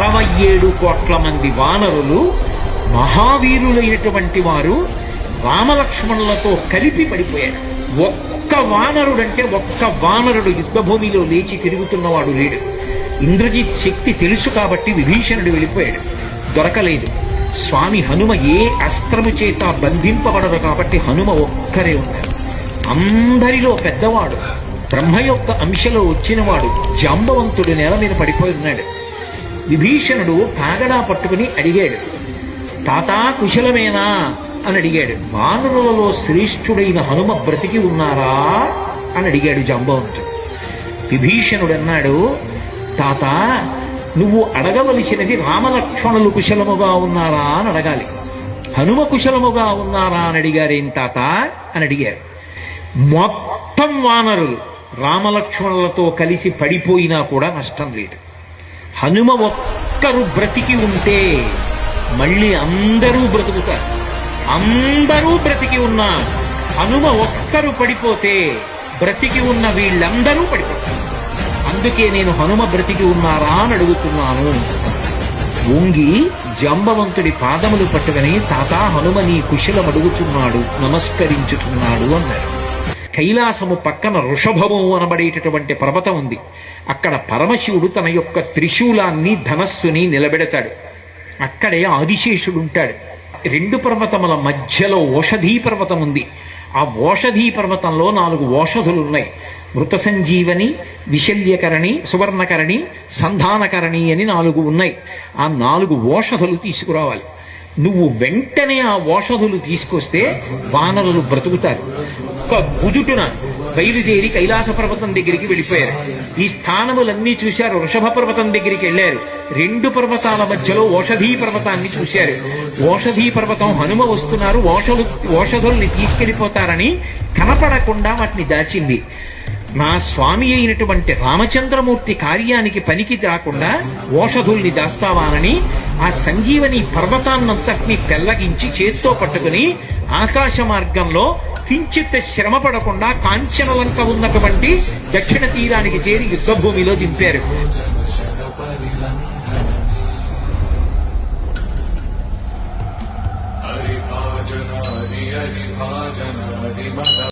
67 కోట్ల మంది వానరులు మహావీరులైనటువంటి వారు రామలక్ష్మణులతో కలిపి పడిపోయారు. ఒక్క వానరుడు యుద్ధభూమిలో లేచి తిరుగుతున్నవాడు లేడు. ఇంద్రజిత్ శక్తి తెలుసు కాబట్టి విభీషణుడు వెళ్ళిపోయాడు, దొరకలేదు. స్వామి హనుమ ఏ అస్త్రము చేత బంధింపబడదు కాబట్టి హనుమ ఒక్కరే ఉన్నారు. అందరిలో పెద్దవాడు, బ్రహ్మ యొక్క అంశలో వచ్చినవాడు జాంబవంతుడు నేల మీద పడిపోయి ఉన్నాడు. విభీషణుడు కాగడా పట్టుకుని అడిగాడు, తాతా కుశలమేనా అని అడిగాడు. వానరులలో శ్రేష్ఠుడైన హనుమ బ్రతికి ఉన్నారా అని అడిగాడు జాంబవంతుడు. విభీషణుడు అన్నాడు, తాత నువ్వు అడగవలసినది రామలక్ష్మణులు కుశలముగా ఉన్నారా అని అడగాలి. హనుమ కుశలముగా ఉన్నారా అని అడిగారేం తాత అని అడిగారు. మొత్తం వానరులు రామలక్ష్మణులతో కలిసి పడిపోయినా కూడా నష్టం లేదు. హనుమ ఒక్కరు బ్రతికి ఉంటే మళ్ళీ అందరూ బ్రతుకుతారు. అందరూ బ్రతికి ఉన్నా హనుమ ఒక్కరు పడిపోతే బ్రతికి ఉన్న వీళ్ళందరూ పడిపోతారు. అందుకే నేను హనుమ బ్రతికి ఉన్నారా అని అడుగుతున్నాను. వంగి జాంబవంతుడి పాదములు పట్టుకుని తాత హనుమ నీ కుశలం అడుగుతున్నాడు, నమస్కరించుతున్నాడు అన్నారు. కైలాసము పక్కన వృషభము అనబడేటటువంటి పర్వతం ఉంది. అక్కడ పరమశివుడు తన యొక్క త్రిశూలాన్ని ధనస్సుని నిలబెడతాడు. అక్కడే ఆదిశేషుడు ఉంటాడు. 2 పర్వతముల మధ్యలో ఓషధీ పర్వతం ఉంది. ఆ ఓషధీ పర్వతంలో 4 ఓషధులున్నాయి. మృత సంజీవని, విశల్యకరణి, సువర్ణకరణి, సంధానకరణి అని 4 ఉన్నాయి. ఆ 4 ఓషధులు తీసుకురావాలి. నువ్వు వెంటనే ఆ ఓషధులు తీసుకొస్తే వానరులు బ్రతుకుతారు. ఒక్క గుజుటున బయలుదేరి కైలాస పర్వతం దగ్గరికి వెళ్ళిపోయారు. ఈ స్థానములన్నీ చూశారు. వృషభ పర్వతం దగ్గరికి వెళ్ళారు. 2 పర్వతాల మధ్యలో ఓషధీ పర్వతాన్ని చూశారు. ఓషధీ పర్వతం హనుమ వస్తున్నారు, ఓషధుల్ని తీసుకెళ్లిపోతారని కనపడకుండా వాటిని దాచింది. నా స్వామి అయినటువంటి రామచంద్రమూర్తి కార్యానికి పనికి రాకుండా ఓషధుల్ని దాస్తావానని ఆ సంజీవని పర్వతాన్నంతటినీ పెళ్లగించి చేత్తో పట్టుకుని ఆకాశ మార్గంలో కించిత్ శ్రమ పడకుండా కాంచనలంక ఉన్నటువంటి దక్షిణ తీరానికి చేరి యుద్ధభూమిలో దింపారు. హరి